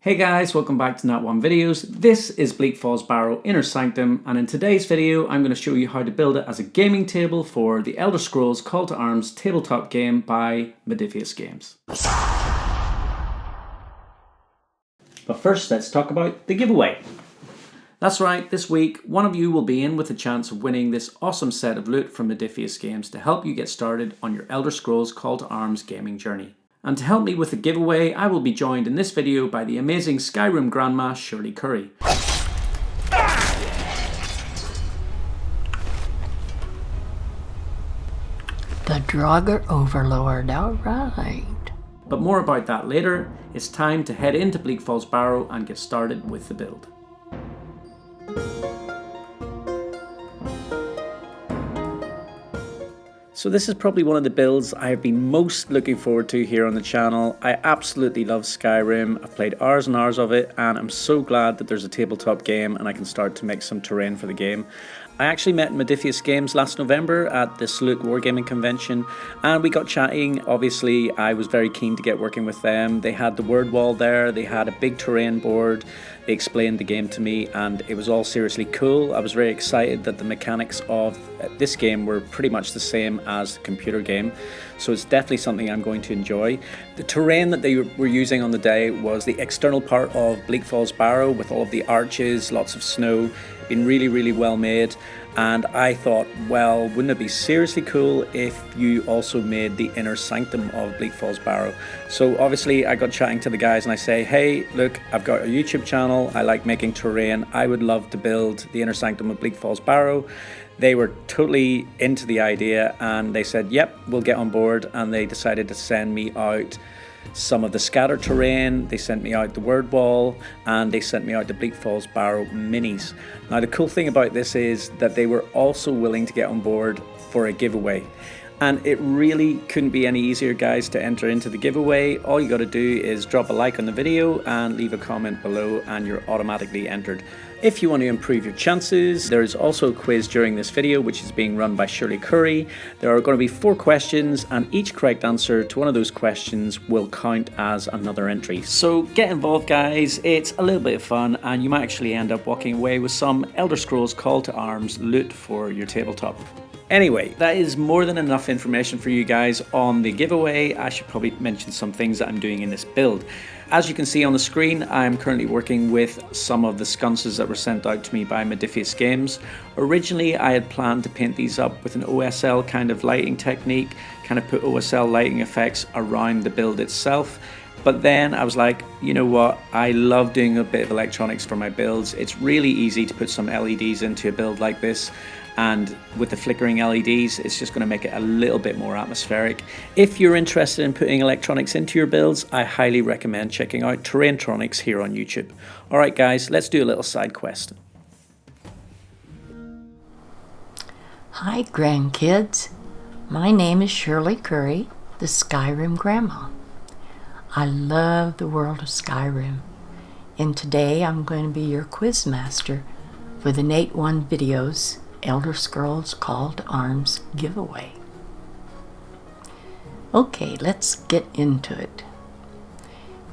Hey guys, welcome back to Nat 1 Videos. This is Bleak Falls Barrow Inner Sanctum, and in today's video I'm going to show you how to build it as a gaming table for the Elder Scrolls Call to Arms tabletop game by MODIPIUS Games. But first, let's talk about the giveaway. That's right, this week one of you will be in with a chance of winning this awesome set of loot from MODIPIUS Games to help you get started on your Elder Scrolls Call to Arms gaming journey. And to help me with the giveaway, I will be joined in this video by the amazing Skyrim Grandma Shirley Curry. The Draugr Overlord, alright. But more about that later. It's time to head into Bleak Falls Barrow and get started with the build. So this is probably one of the builds I have been most looking forward to here on the channel. I absolutely love Skyrim. I've played hours and hours of it, and I'm so glad that there's a tabletop game and I can start to make some terrain for the game. I actually met MODIPIUS Games last November at the Salute Wargaming Convention, and we got chatting. Obviously, I was very keen to get working with them. They had the word wall there, they had a big terrain board, they explained the game to me, and it was all seriously cool. I was very excited that the mechanics of this game were pretty much the same as the computer game, so it's definitely something I'm going to enjoy. The terrain that they were using on the day was the external part of Bleak Falls Barrow with all of the arches, lots of snow. Been really well made, and I thought, well, wouldn't it be seriously cool if you also made the inner sanctum of Bleak Falls Barrow? So obviously I got chatting to the guys and I say, hey, look, I've got a YouTube channel, I like making terrain, I would love to build the inner sanctum of Bleak Falls Barrow. They were totally into the idea and they said, yep, we'll get on board, and they decided to send me out some of the scattered terrain, they sent me out the word wall, and they sent me out the Bleak Falls Barrow minis. Now the cool thing about this is that they were also willing to get on board for a giveaway. And it really couldn't be any easier, guys, to enter into the giveaway. All you got to do is drop a like on the video and leave a comment below and you're automatically entered. If you want to improve your chances, there is also a quiz during this video which is being run by Shirley Curry. There are going to be 4 questions, and each correct answer to one of those questions will count as another entry. So get involved, guys, it's a little bit of fun and you might actually end up walking away with some Elder Scrolls Call to Arms loot for your tabletop. Anyway, that is more than enough information for you guys on the giveaway. I should probably mention some things that I'm doing in this build. As you can see on the screen, I'm currently working with some of the sconces that were sent out to me by MODIPIUS Games. Originally, I had planned to paint these up with an OSL kind of lighting technique, kind of put OSL lighting effects around the build itself. But then I was like, you know what, I love doing a bit of electronics for my builds. It's really easy to put some LEDs into a build like this, and with the flickering LEDs, it's just going to make it a little bit more atmospheric. If you're interested in putting electronics into your builds, I highly recommend checking out Terraintronics here on YouTube. Alright guys, let's do a little side quest. Hi grandkids, my name is Shirley Curry, the Skyrim Grandma. I love the world of Skyrim, and today I'm going to be your quiz master for the Nate 1 Videos Elder Scrolls Call to Arms giveaway. Okay, let's get into it.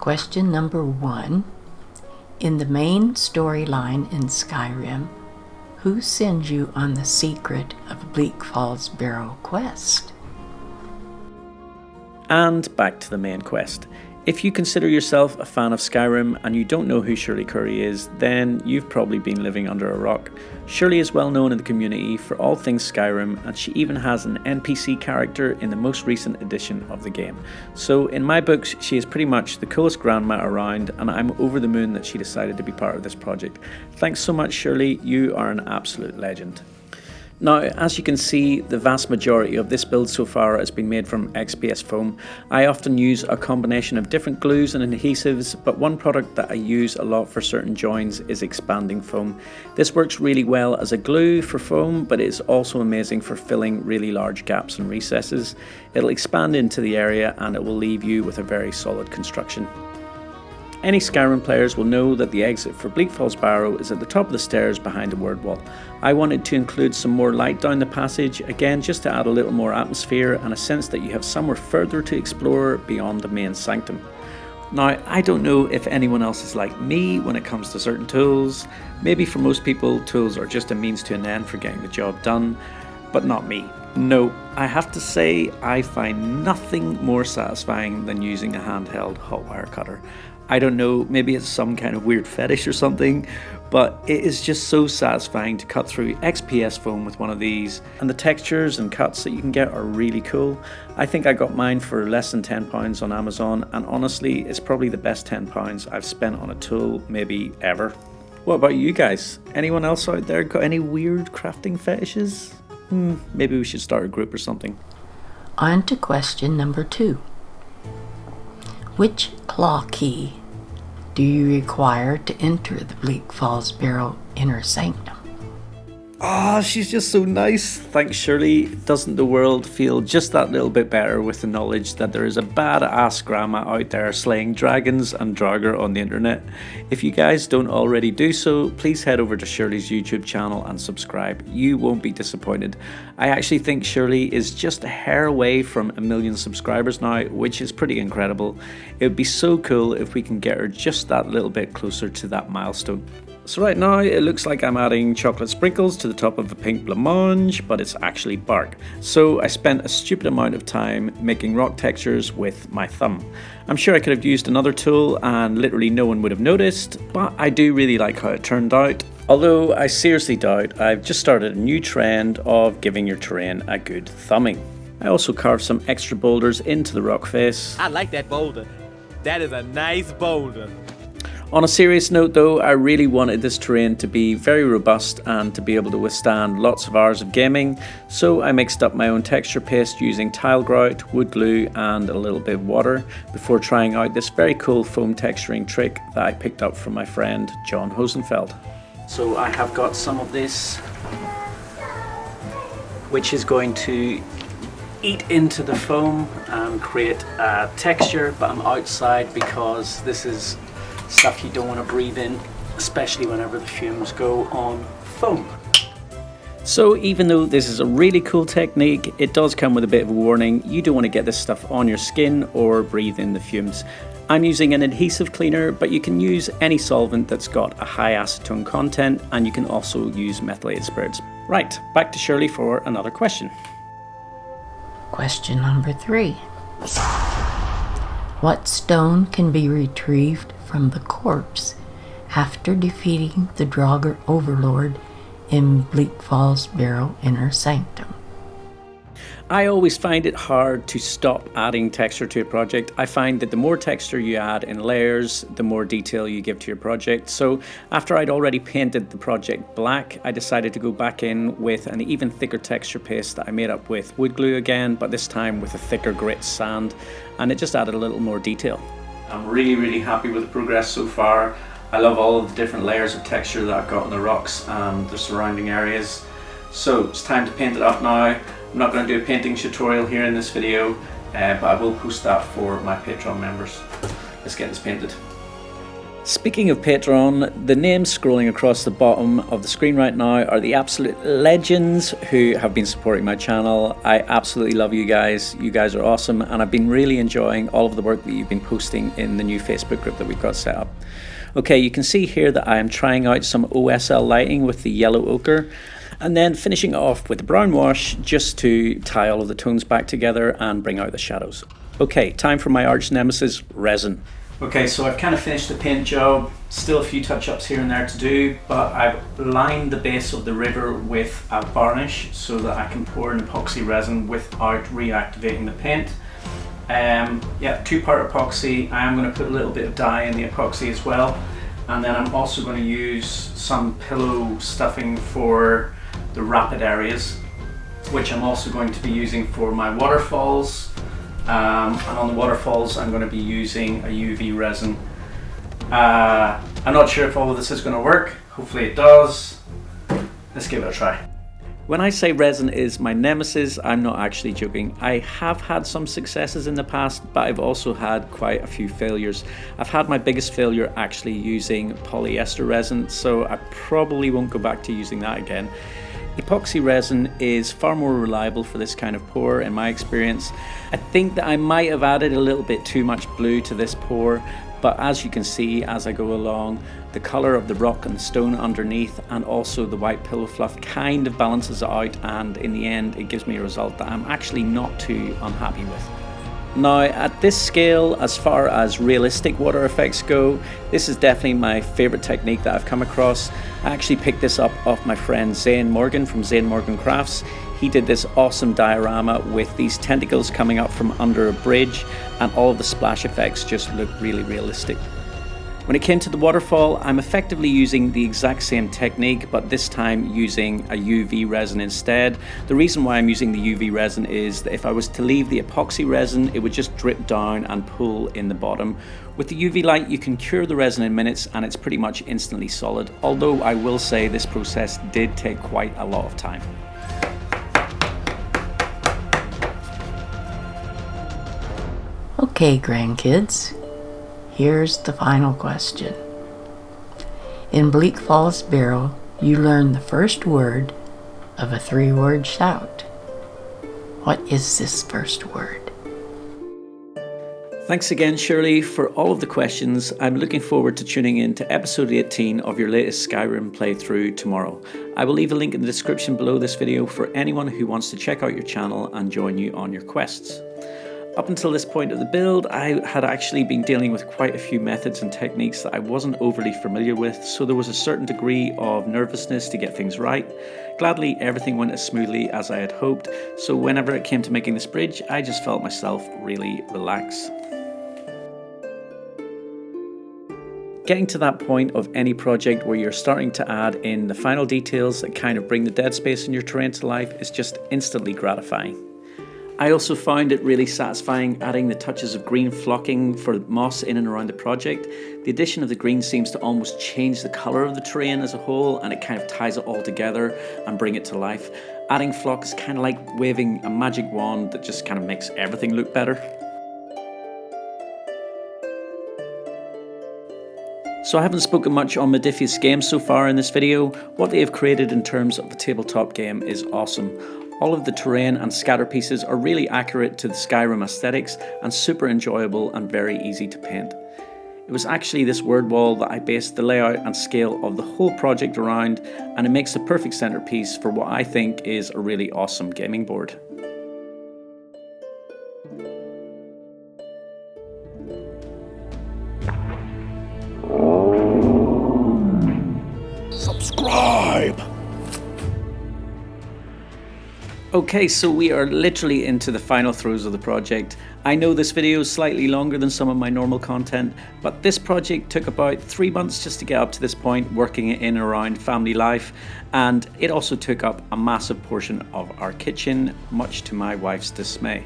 Question number 1. In the main storyline in Skyrim, who sends you on the secret of Bleak Falls Barrow quest? And back to the main quest. If you consider yourself a fan of Skyrim and you don't know who Shirley Curry is, then you've probably been living under a rock. Shirley is well known in the community for all things Skyrim, and she even has an NPC character in the most recent edition of the game. So in my books, she is pretty much the coolest grandma around, and I'm over the moon that she decided to be part of this project. Thanks so much, Shirley, you are an absolute legend. Now, as you can see, the vast majority of this build so far has been made from XPS foam. I often use a combination of different glues and adhesives, but one product that I use a lot for certain joins is expanding foam. This works really well as a glue for foam, but it's also amazing for filling really large gaps and recesses. It'll expand into the area and it will leave you with a very solid construction. Any Skyrim players will know that the exit for Bleak Falls Barrow is at the top of the stairs behind the word wall. I wanted to include some more light down the passage, again just to add a little more atmosphere and a sense that you have somewhere further to explore beyond the main sanctum. Now, I don't know if anyone else is like me when it comes to certain tools. Maybe for most people, tools are just a means to an end for getting the job done, but not me. No, I have to say I find nothing more satisfying than using a handheld hot wire cutter. I don't know, maybe it's some kind of weird fetish or something, but it is just so satisfying to cut through XPS foam with one of these, and the textures and cuts that you can get are really cool. I think I got mine for less than £10 on Amazon, and honestly it's probably the best £10 I've spent on a tool maybe ever. What about you guys? Anyone else out there got any weird crafting fetishes? Maybe we should start a group or something. On to question number 2. Which claw key do you require to enter the Bleak Falls Barrow inner sanctum? Ah, she's just so nice. Thanks, Shirley. Doesn't the world feel just that little bit better with the knowledge that there is a badass grandma out there slaying dragons and Draugr on the internet? If you guys don't already do so, please head over to Shirley's YouTube channel and subscribe. You won't be disappointed. I actually think Shirley is just a hair away from 1 million subscribers now, which is pretty incredible. It would be so cool if we can get her just that little bit closer to that milestone. So right now it looks like I'm adding chocolate sprinkles to the top of a pink blancmange, but it's actually bark. So I spent a stupid amount of time making rock textures with my thumb. I'm sure I could have used another tool and literally no one would have noticed, but I do really like how it turned out. Although I seriously doubt I've just started a new trend of giving your terrain a good thumbing. I also carved some extra boulders into the rock face. I like that boulder. That is a nice boulder. On a serious note though, I really wanted this terrain to be very robust and to be able to withstand lots of hours of gaming, so I mixed up my own texture paste using tile grout, wood glue and a little bit of water before trying out this very cool foam texturing trick that I picked up from my friend John Hosenfeld. So I have got some of this, which is going to eat into the foam and create a texture, but I'm outside because this is stuff you don't want to breathe in, especially whenever the fumes go on foam. So even though this is a really cool technique, it does come with a bit of a warning. You don't want to get this stuff on your skin or breathe in the fumes. I'm using an adhesive cleaner, but you can use any solvent that's got a high acetone content, and you can also use methylated spirits. Right, back to Shirley for another question. Question number 3. What stone can be retrieved from the corpse after defeating the Draugr overlord in Bleak Falls Barrow inner sanctum? I always find it hard to stop adding texture to a project. I find that the more texture you add in layers, the more detail you give to your project. So after I'd already painted the project black, I decided to go back in with an even thicker texture paste that I made up with wood glue again, but this time with a thicker grit sand, and it just added a little more detail. I'm really happy with the progress so far. I love all of the different layers of texture that I've got on the rocks and the surrounding areas. So it's time to paint it up now. I'm not going to do a painting tutorial here in this video, but I will post that for my Patreon members. Let's get this painted. Speaking of Patreon, the names scrolling across the bottom of the screen right now are the absolute legends who have been supporting my channel. I absolutely love you guys. You guys are awesome, and I've been really enjoying all of the work that you've been posting in the new Facebook group that we've got set up. Okay, you can see here that I am trying out some OSL lighting with the yellow ochre, and then finishing it off with the brown wash just to tie all of the tones back together and bring out the shadows. Okay, time for my arch nemesis, resin. Okay, so I've kind of finished the paint job. Still a few touch-ups here and there to do, but I've lined the base of the river with a varnish so that I can pour an epoxy resin without reactivating the paint. Yeah, 2-part epoxy. I am going to put a little bit of dye in the epoxy as well, and then I'm also going to use some pillow stuffing for the rapid areas, which I'm also going to be using for my waterfalls. And on the waterfalls I'm going to be using a UV resin. I'm not sure if all of this is going to work. Hopefully it does. Let's give it a try. When I say resin is my nemesis, I'm not actually joking. I have had some successes in the past, but I've also had quite a few failures. I've had my biggest failure actually using polyester resin, so I probably won't go back to using that again. Epoxy resin is far more reliable for this kind of pour in my experience. I think that I might have added a little bit too much blue to this pour, but as you can see as I go along, the colour of the rock and the stone underneath and also the white pillow fluff kind of balances it out, and in the end it gives me a result that I'm actually not too unhappy with. Now at this scale, as far as realistic water effects go, this is definitely my favourite technique that I've come across. I actually picked this up off my friend Zane Morgan from Zane Morgan Crafts. He did this awesome diorama with these tentacles coming up from under a bridge, and all of the splash effects just look really realistic. When it came to the waterfall, I'm effectively using the exact same technique, but this time using a UV resin instead. The reason why I'm using the UV resin is that if I was to leave the epoxy resin, it would just drip down and pool in the bottom. With the UV light, you can cure the resin in minutes and it's pretty much instantly solid, although I will say this process did take quite a lot of time. Okay, grandkids, here's the final question. In Bleak Falls Barrow, you learn the first word of a 3-word shout. What is this first word? Thanks again, Shirley, for all of the questions. I'm looking forward to tuning in to episode 18 of your latest Skyrim playthrough tomorrow. I will leave a link in the description below this video for anyone who wants to check out your channel and join you on your quests. Up until this point of the build, I had actually been dealing with quite a few methods and techniques that I wasn't overly familiar with, so there was a certain degree of nervousness to get things right. Gladly, everything went as smoothly as I had hoped, so whenever it came to making this bridge, I just felt myself really relax. Getting to that point of any project where you're starting to add in the final details that kind of bring the dead space in your terrain to life is just instantly gratifying. I also found it really satisfying adding the touches of green flocking for moss in and around the project. The addition of the green seems to almost change the colour of the terrain as a whole, and it kind of ties it all together and bring it to life. Adding flock is kind of like waving a magic wand that just kind of makes everything look better. So I haven't spoken much on MODIPIUS games so far in this video. What they have created in terms of a tabletop game is awesome. All of the terrain and scatter pieces are really accurate to the Skyrim aesthetics and super enjoyable and very easy to paint. It was actually this word wall that I based the layout and scale of the whole project around, and it makes the perfect centerpiece for what I think is a really awesome gaming board. Subscribe! Okay, so we are literally into the final throes of the project. I know this video is slightly longer than some of my normal content, but this project took about 3 months just to get up to this point, working in and around family life, and it also took up a massive portion of our kitchen, much to my wife's dismay.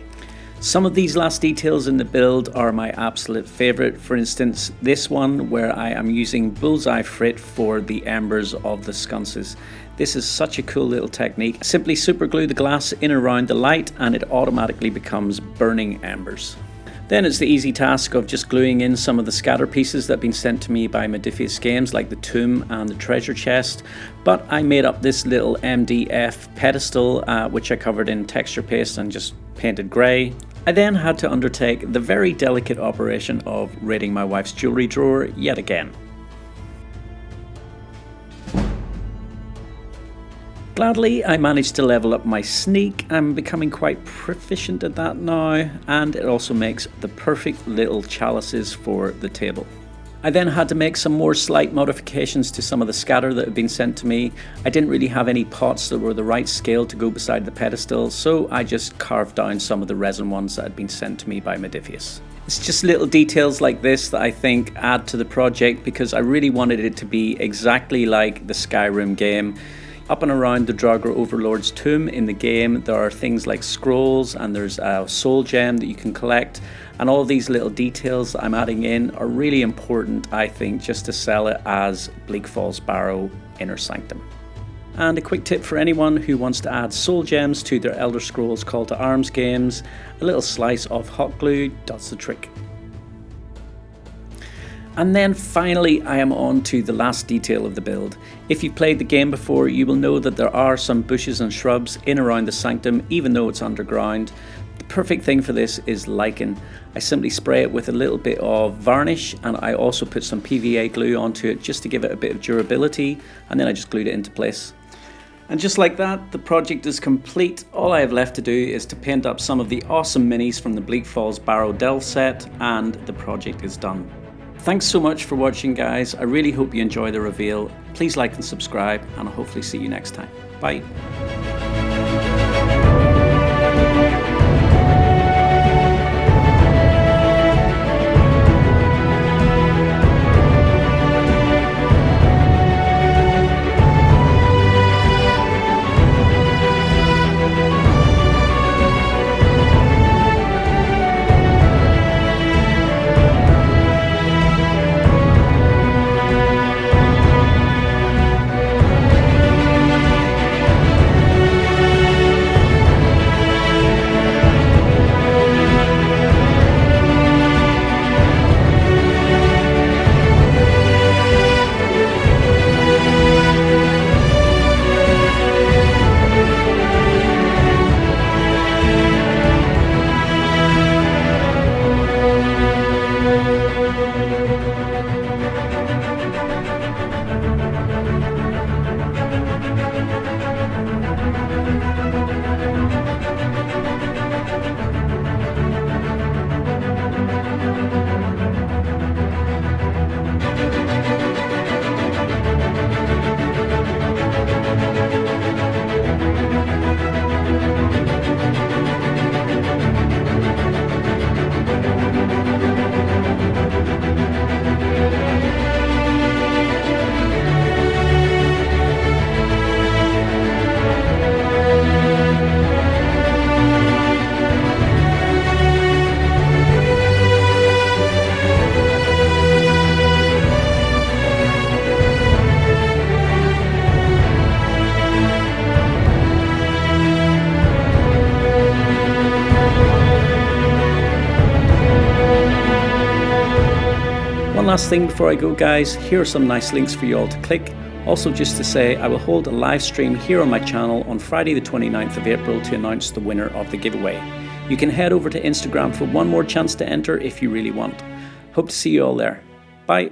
Some of these last details in the build are my absolute favourite. For instance, this one where I am using bullseye frit for the embers of the sconces. This is such a cool little technique. Simply super glue the glass in and around the light and it automatically becomes burning embers. Then it's the easy task of just gluing in some of the scatter pieces that have been sent to me by MODIPIUS games, like the tomb and the treasure chest. But I made up this little MDF pedestal, which I covered in texture paste and just painted grey. I then had to undertake the very delicate operation of raiding my wife's jewellery drawer yet again. Gladly, I managed to level up my sneak. I'm becoming quite proficient at that now, and it also makes the perfect little chalices for the table. I then had to make some more slight modifications to some of the scatter that had been sent to me. I didn't really have any pots that were the right scale to go beside the pedestal, so I just carved down some of the resin ones that had been sent to me by MODIPIUS. It's just little details like this that I think add to the project, because I really wanted it to be exactly like the Skyrim game. Up and around the Draugr Overlord's tomb in the game, there are things like scrolls, and there's a soul gem that you can collect, and all these little details that I'm adding in are really important, I think, just to sell it as Bleak Falls Barrow Inner Sanctum. And a quick tip for anyone who wants to add soul gems to their Elder Scrolls Call to Arms games: a little slice of hot glue does the trick. And then finally, I am on to the last detail of the build. If you've played the game before, you will know that there are some bushes and shrubs in around the sanctum, even though it's underground. The perfect thing for this is lichen. I simply spray it with a little bit of varnish, and I also put some PVA glue onto it just to give it a bit of durability, and then I just glued it into place. And just like that, the project is complete. All I have left to do is to paint up some of the awesome minis from the Bleak Falls Barrow Delve set, and the project is done. Thanks so much for watching, guys. I really hope you enjoy the reveal. Please like and subscribe, and I'll hopefully see you next time. Bye. One last thing before I go, guys, here are some nice links for you all to click. Also, just to say, I will hold a live stream here on my channel on Friday the 29th of April to announce the winner of the giveaway. You can head over to Instagram for one more chance to enter if you really want. Hope to see you all there. Bye.